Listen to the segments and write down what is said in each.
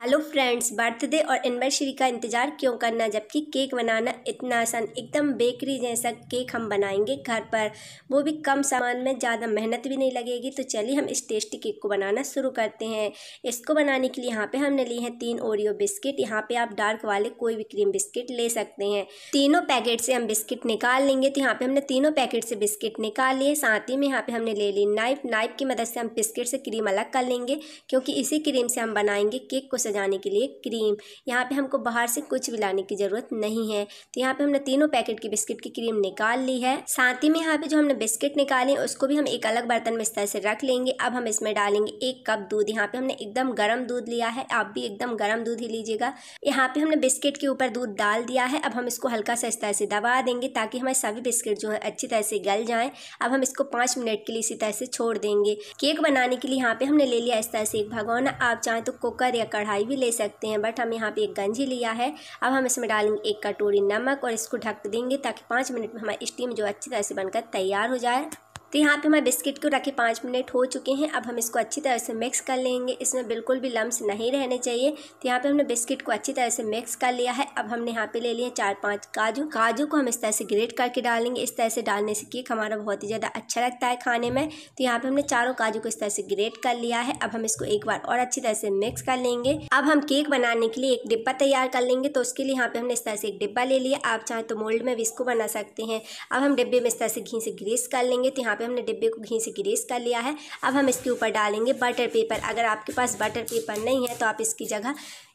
Hello friends, birthday और anniversary का इंतज़ार क्यों करना, जबकि केक बनाना इतना आसान, एकदम बेकरी जैसा केक हम बनाएंगे घर पर, वो भी कम सामान में, ज़्यादा मेहनत भी नहीं लगेगी। तो चलिए हम इस टेस्टी केक को बनाना शुरू करते हैं। इसको बनाने के लिए यहाँ पे हमने लिए हैं 3 ओरियो बिस्किट। यहाँ पे आप डार्क वाले कोई भी क्रीम बिस्किट ले सकते हैं। तीनों पैकेट से हम बिस्किट निकाल लेंगे। तो यहाँ पे हमने तीनों पैकेट से बिस्किट निकाल लिए। साथ ही में यहाँ पे हमने ले ली नाइफ की मदद से हम बिस्किट से क्रीम अलग कर लेंगे, क्योंकि इसी क्रीम से हम बनाएंगे केक को जाने के लिए क्रीम। यहाँ पे हमको बाहर से कुछ भी लाने की जरूरत नहीं है। तो यहाँ पे हमने तीनों पैकेट की बिस्किट की क्रीम निकाल ली है। साथ ही में यहाँ पे जो हमने बिस्किट निकाले उसको भी हम एक अलग बर्तन में इस तरह से रख लेंगे। अब हम इसमें डालेंगे 1 कप दूध। यहाँ पे हमने एकदम गर्म दूध लिया है, आप भी एकदम गर्म दूध ही लीजिएगा। यहाँ पे हमने बिस्किट के ऊपर दूध डाल दिया है। अब हम इसको हल्का सा इस तरह से दबा देंगे ताकि हमारे सभी बिस्किट जो है अच्छी तरह से गल जाएं। अब हम इसको 5 मिनट के लिए इसी तरह से छोड़ देंगे। केक बनाने के लिए यहाँ पे हमने ले लिया इस तरह से एक भगोना। आप चाहें तो कुकर या कढ़ाई भी ले सकते हैं, बट हम यहाँ पे एक गंजी लिया है। अब हम इसमें डालेंगे 1 कटोरी नमक और इसको ढक देंगे ताकि 5 मिनट में हमारी स्टीम जो अच्छी तरह से बनकर तैयार हो जाए। तो यहाँ पे हमारे बिस्किट को रखे 5 मिनट हो चुके हैं। अब हम इसको अच्छी तरह से मिक्स कर लेंगे, इसमें बिल्कुल भी लम्स नहीं रहने चाहिए। तो यहाँ पे हमने बिस्किट को अच्छी तरह से मिक्स कर लिया है। अब हमने यहाँ पे ले लिए 4-5 काजू को हम इस तरह से ग्रेट करके डालेंगे। इस तरह से डालने से केक हमारा बहुत ही ज़्यादा अच्छा लगता है खाने में। तो यहाँ पे हमने चारों काजू को इस तरह से ग्रेट कर लिया है। अब हम इसको एक बार और अच्छी तरह से मिक्स कर लेंगे। अब हम केक बनाने के लिए एक डिब्बा तैयार कर लेंगे। तो उसके लिए यहाँ पे हमने इस तरह से एक डिब्बा ले लिया। आप चाहें तो मोल्ड में भी इसको बना सकते हैं। अब हम डिब्बे में इस तरह से घी से ग्रीस कर लेंगे। तो यहाँ पे हमने डिब्बे को घी से ग्रीस कर लिया है। अब हम इसके ऊपर डालेंगे बटर पेपर। अगर आपके पास बटर पेपर नहीं है तो आप इसकी जगह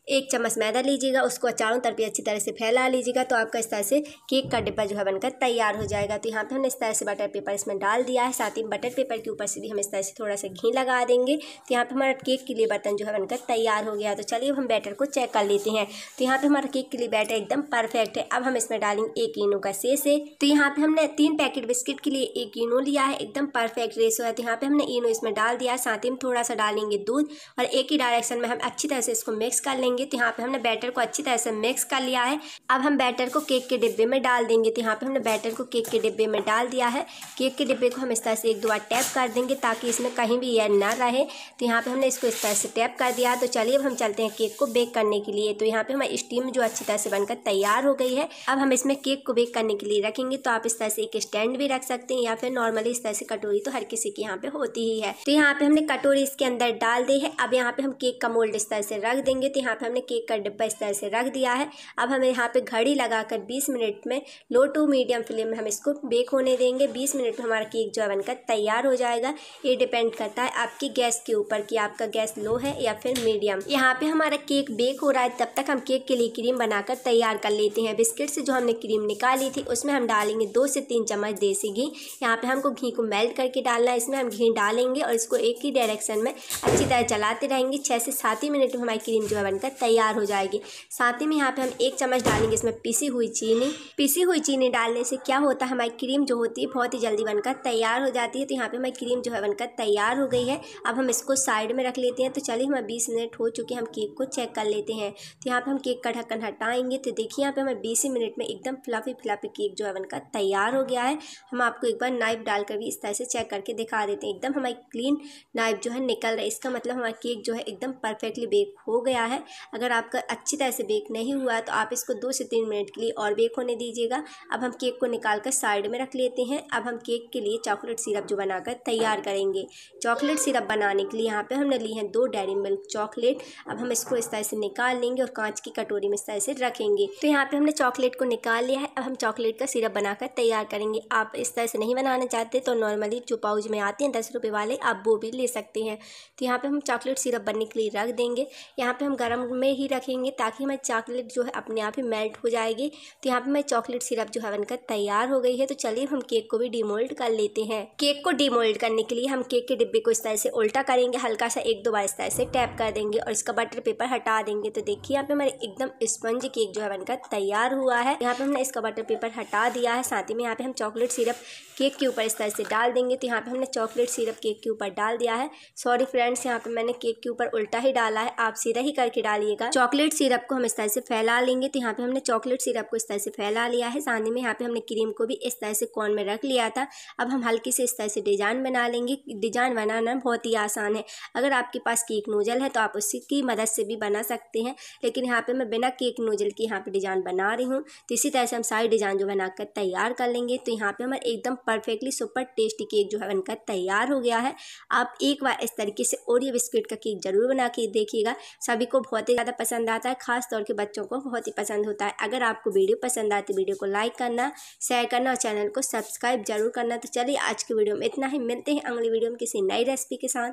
1 चम्मच मैदा लीजिएगा, उसको चारों तरफ अच्छी तरह से फैला लीजिएगा। तो आपका इस तरह से केक का डिब्बा जो है बनकर तैयार हो जाएगा। तो यहाँ पे हमने इस तरह से बटर पेपर इसमें डाल दिया है। साथ ही बटर पेपर के ऊपर से भी हम इस तरह से थोड़ा सा घी लगा देंगे। तो यहाँ पे हमारा केक के लिए बर्तन जो है बनकर तैयार हो गया। तो चलिए हम बैटर को चेक कर लेते हैं। तो यहाँ पे हमारा केक के लिए बैटर एकदम परफेक्ट है। अब हम इसमें डालेंगे 1 इनो का सेसे। तो यहाँ पे हमने 3 पैकेट बिस्किट के लिए 1 इनो लिया है, एकदम परफेक्ट रेशो है। तो यहाँ पे हमने इनो इसमें डाल दिया है। साथ ही में थोड़ा सा डालेंगे दूध और एक ही डायरेक्शन में हम अच्छी तरह से इसको मिक्स कर लेंगे। तो यहाँ पे हमने बैटर को अच्छी तरह से मिक्स कर लिया है। अब हम बैटर को केक के डिब्बे में डाल देंगे। तो यहाँ पे हमने बैटर को केक के डिब्बे में डाल दिया है। केक के डिब्बे को हम इस तरह से 1-2 बार टैप कर देंगे ताकि इसमें कहीं भी एयर ना रहे। तो यहाँ पे हमने इसको इस तरह से टैप कर दिया। तो चलिए अब हम चलते हैं केक को बेक करने के लिए। तो यहाँ पे हमारी स्टीम जो अच्छी तरह से बनकर तैयार हो गई है। अब हम इसमें केक को बेक करने के लिए रखेंगे। तो आप इस तरह से एक स्टैंड भी रख सकते हैं या फिर नॉर्मली इस तरह से कटोरी तो हर किसी के यहाँ पे होती ही है। तो यहाँ पे हमने कटोरी इसके अंदर डाल दी है। अब यहाँ पे हम केक का मोल्ड इस तरह से रख देंगे। तो यहाँ पे हमने केक का डिब्बा इस तरह से रख दिया है। अब हमें यहाँ पे घड़ी लगाकर 20 मिनट में लो टू मीडियम फ्लेम में हम इसको बेक होने देंगे। 20 मिनट में हमारा केक जो है बनकर तैयार हो जाएगा। ये डिपेंड करता है आपकी गैस के ऊपर कि आपका गैस लो है या फिर मीडियम। यहाँ पे हमारा केक बेक हो रहा है, तब तक हम केक के लिए क्रीम बनाकर तैयार कर लेते हैं। बिस्किट से जो हमने क्रीम निकाली थी उसमें हम डालेंगे 2 से 3 चम्मच देसी घी। यहाँ पे हमको घी को मेल्ट करके डालना है। इसमें हम घी डालेंगे और इसको एक ही डायरेक्शन में अच्छी तरह चलाते रहेंगे। 6 से 7 ही मिनट में हमारी क्रीम जो है बनकर तैयार हो जाएगी। साथ ही में यहाँ पे हम 1 चम्मच डालेंगे इसमें पिसी हुई चीनी। पिसी हुई चीनी डालने से क्या होता है, हमारी क्रीम जो होती है बहुत ही जल्दी बनकर तैयार हो जाती है। तो यहाँ पे हमारी क्रीम जो है बनकर तैयार हो गई है। अब हम इसको साइड में रख लेते हैं। तो चलिए हमें 20 मिनट हो चुके हैं, हम केक को चेक कर लेते हैं। तो यहाँ पे हम केक का ढक्कन हटाएंगे। तो देखिए यहाँ पे हमें 20 मिनट में एकदम फ्लफी केक जो है बनकर तैयार हो गया है। हम आपको एक बार नाइफ डालकर भी इस तरह से चेक करके दिखा देते हैं। एकदम हमारी क्लीन नाइफ जो है निकल रहा है, इसका मतलब हमारा केक जो है एकदम परफेक्टली बेक हो गया है। अगर आपका अच्छी तरह से बेक नहीं हुआ है तो आप इसको 2 से 3 मिनट के लिए और बेक होने दीजिएगा। अब हम केक को निकाल कर साइड में रख लेते हैं। अब हम केक के लिए चॉकलेट सिरप जो बनाकर तैयार करेंगे। चॉकलेट सिरप बनाने के लिए यहाँ पे हमने ली है 2 डेयरी मिल्क चॉकलेट। अब हम इसको इस तरह से निकाल लेंगे और कांच की कटोरी में इस तरह से रखेंगे। तो यहाँ पे हमने चॉकलेट को निकाल लिया है। अब हम चॉकलेट का सिरप बनाकर तैयार करेंगे। आप इस तरह से नहीं बनाना चाहते तो नॉर्मली जो पाउच में आते हैं 10 रुपये वाले, आप वो भी ले सकते हैं। तो यहाँ पे हम चॉकलेट सिरप बनने के लिए रख देंगे। यहाँ पे हम गर्म में ही रखेंगे ताकि हमारी चॉकलेट जो है अपने आप ही मेल्ट हो जाएगी। तो यहाँ पे हमारी चॉकलेट सिरप जो है बनकर तैयार हो गई है। तो चलिए हम केक को भी डिमोल्ड कर लेते हैं। केक को डिमोल्ड करने के लिए हम केक के डिब्बे को इस तरह से उल्टा करेंगे, हल्का सा 1-2 बार इस तरह से टैप कर देंगे और इसका बटर पेपर हटा देंगे। तो देखिए यहाँ पे हमारे एकदम स्पंज केक जो है बनकर तैयार हुआ है। यहाँ पे हमने इसका बटर पेपर हटा दिया है। साथ ही में यहाँ पे हम चॉकलेट सिरप केक के ऊपर इस तरह से डाल देंगे। तो यहाँ पे हमने चॉकलेट सिरप केक के ऊपर डाल दिया है। सॉरी फ्रेंड्स, यहाँ पे मैंने केक के ऊपर उल्टा ही डाला है, आप सीधा ही करके डाल डालिएगा। चॉकलेट सिरप को हम इस तरह से फैला लेंगे। तो यहाँ पे हमने चॉकलेट सिरप को इस तरह से फैला लिया है। साथ में यहाँ पे हमने क्रीम को भी इस तरह से कोन में रख लिया था। अब हम हल्की से इस तरह से डिजाइन बना लेंगे। डिजाइन बनाना बहुत ही आसान है। अगर आपके पास केक नोजल है तो आप उसकी मदद से भी बना सकते हैं, लेकिन यहाँ पे मैं बिना केक नोजल की यहाँ पे डिजाइन बना रही हूँ। तो इसी तरह से हम सारी डिजाइन जो बनाकर तैयार कर लेंगे। तो यहाँ पे हमारा एकदम परफेक्टली सुपर टेस्टी केक जो है बनकर तैयार हो गया है। आप एक बार इस तरीके से ओरियो बिस्किट का केक जरूर बना के देखिएगा। सभी को बहुत ही ज़्यादा पसंद आता है, खास तौर के बच्चों को बहुत ही पसंद होता है। अगर आपको वीडियो पसंद आती है वीडियो को लाइक करना, शेयर करना और चैनल को सब्सक्राइब जरूर करना। तो चलिए आज की वीडियो में इतना ही। मिलते हैं अगली वीडियो में किसी नई रेसिपी के साथ।